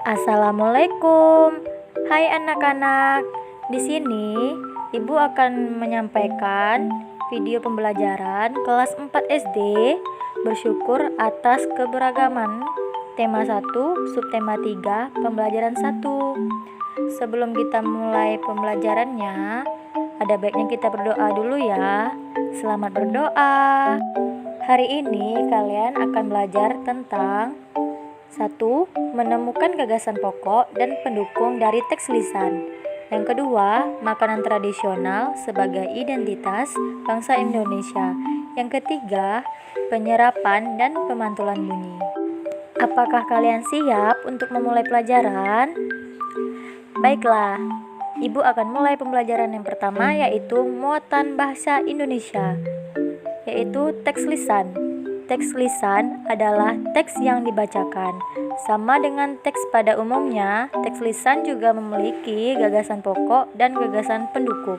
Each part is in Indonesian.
Assalamualaikum. Hai anak-anak. Di sini Ibu akan menyampaikan video pembelajaran kelas 4 SD bersyukur atas keberagaman. Tema 1, subtema 3, pembelajaran 1. Sebelum kita mulai pembelajarannya, ada baiknya kita berdoa dulu ya. Selamat berdoa. Hari ini kalian akan belajar tentang 1. Menemukan gagasan pokok dan pendukung dari teks lisan. Yang kedua, makanan tradisional sebagai identitas bangsa Indonesia. Yang ketiga, penyerapan dan pemantulan bunyi. Apakah kalian siap untuk memulai pelajaran? Baiklah, Ibu akan mulai pembelajaran yang pertama, yaitu muatan bahasa Indonesia, yaitu teks lisan. Teks lisan adalah teks yang dibacakan. Sama dengan teks pada umumnya, teks lisan juga memiliki gagasan pokok dan gagasan pendukung.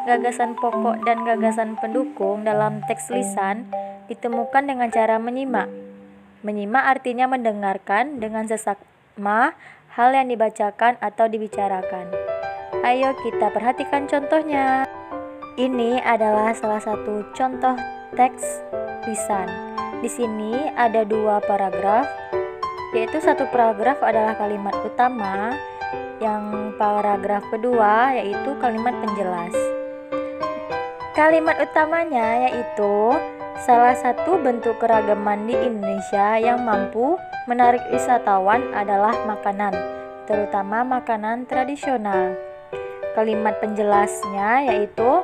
Gagasan pokok dan gagasan pendukung dalam teks lisan ditemukan dengan cara menyimak. Menyimak artinya mendengarkan dengan seksama hal yang dibacakan atau dibicarakan. Ayo kita perhatikan contohnya. Ini adalah salah satu contoh teks lisan. Di sini ada 2 paragraf, yaitu satu paragraf adalah kalimat utama, yang paragraf kedua yaitu kalimat penjelas. Kalimat utamanya yaitu salah satu bentuk keragaman di Indonesia yang mampu menarik wisatawan adalah makanan, terutama makanan tradisional. Kalimat penjelasnya yaitu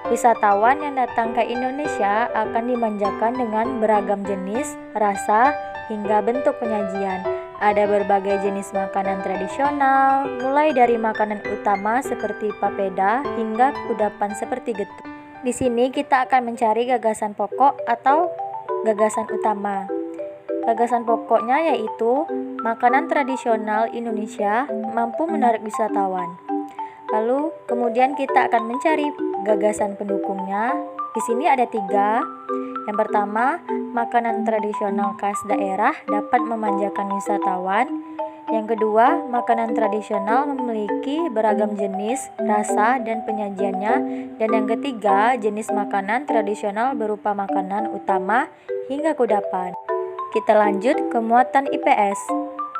wisatawan yang datang ke Indonesia akan dimanjakan dengan beragam jenis, rasa, hingga bentuk penyajian. Ada berbagai jenis makanan tradisional, mulai dari makanan utama seperti papeda hingga kudapan seperti getuk. Di sini kita akan mencari gagasan pokok atau gagasan utama. Gagasan pokoknya yaitu makanan tradisional Indonesia mampu menarik wisatawan. Lalu kemudian kita akan mencari gagasan pendukungnya. Di sini ada 3. Yang pertama, makanan tradisional khas daerah dapat memanjakan wisatawan. Yang kedua, makanan tradisional memiliki beragam jenis, rasa, dan penyajiannya. Dan yang ketiga, jenis makanan tradisional berupa makanan utama hingga kudapan. Kita lanjut ke muatan IPS,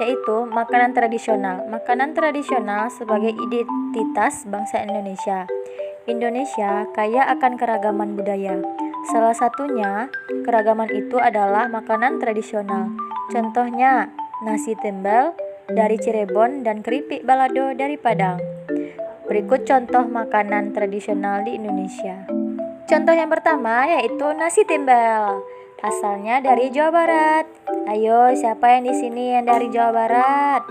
yaitu makanan tradisional. Makanan tradisional sebagai identitas bangsa Indonesia. Indonesia kaya akan keragaman budaya. Salah satunya, keragaman itu adalah makanan tradisional. Contohnya, nasi tembel dari Cirebon dan keripik balado dari Padang. Berikut contoh makanan tradisional di Indonesia. Contoh yang pertama yaitu nasi tembel. Asalnya dari Jawa Barat. Ayo, siapa yang di sini yang dari Jawa Barat?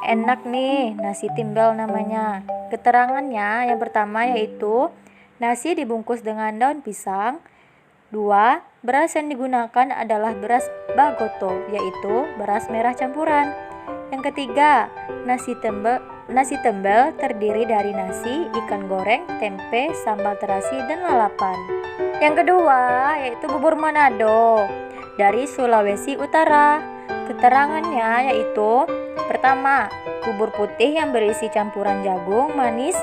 Enak nih, nasi timbel namanya. Keterangannya yang pertama yaitu nasi dibungkus dengan daun pisang. 2. Beras yang digunakan adalah beras bagoto, yaitu beras merah campuran. Yang ketiga, nasi tembel terdiri dari nasi, ikan goreng, tempe, sambal terasi, dan lalapan. Yang kedua yaitu bubur Manado dari Sulawesi Utara. Keterangannya yaitu pertama, bubur putih yang berisi campuran jagung, manis,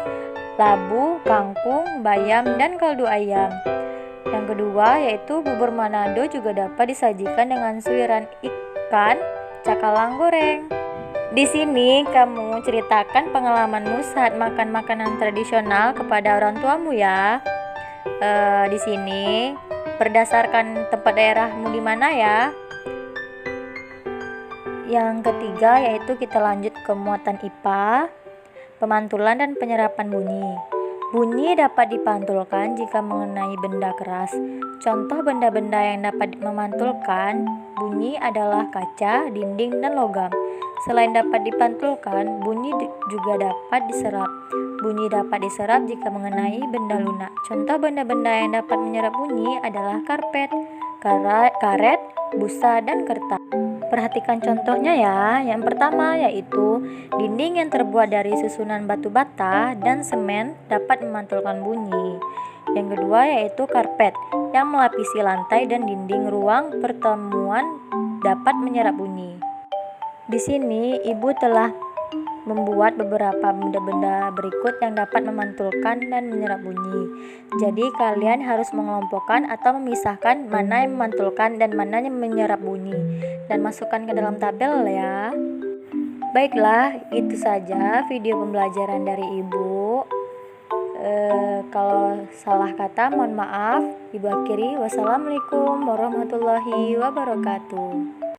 labu, kangkung, bayam, dan kaldu ayam. Yang kedua yaitu bubur Manado juga dapat disajikan dengan suiran ikan cakalang goreng. Di sini kamu ceritakan pengalamanmu saat makan makanan tradisional kepada orang tuamu ya. Di sini berdasarkan tempat daerahmu di mana ya. Yang ketiga yaitu kita lanjut ke muatan IPA, pemantulan dan penyerapan bunyi. Bunyi dapat dipantulkan jika mengenai benda keras. Contoh benda-benda yang dapat memantulkan bunyi adalah kaca, dinding, dan logam. Selain dapat dipantulkan, bunyi juga dapat diserap. Bunyi dapat diserap jika mengenai benda lunak. Contoh benda-benda yang dapat menyerap bunyi adalah karpet, karet, busa, dan kertas. Perhatikan contohnya ya. Yang pertama yaitu dinding yang terbuat dari susunan batu bata dan semen dapat memantulkan bunyi. Yang kedua yaitu karpet yang melapisi lantai dan dinding ruang pertemuan dapat menyerap bunyi. Di sini ibu telah membuat beberapa benda-benda berikut yang dapat memantulkan dan menyerap bunyi. Jadi kalian harus mengelompokkan atau memisahkan mana yang memantulkan dan mana yang menyerap bunyi dan masukkan ke dalam tabel ya. Baiklah, itu saja video pembelajaran dari ibu. Kalau salah kata mohon maaf. Ibu akhiri, wassalamualaikum warahmatullahi wabarakatuh.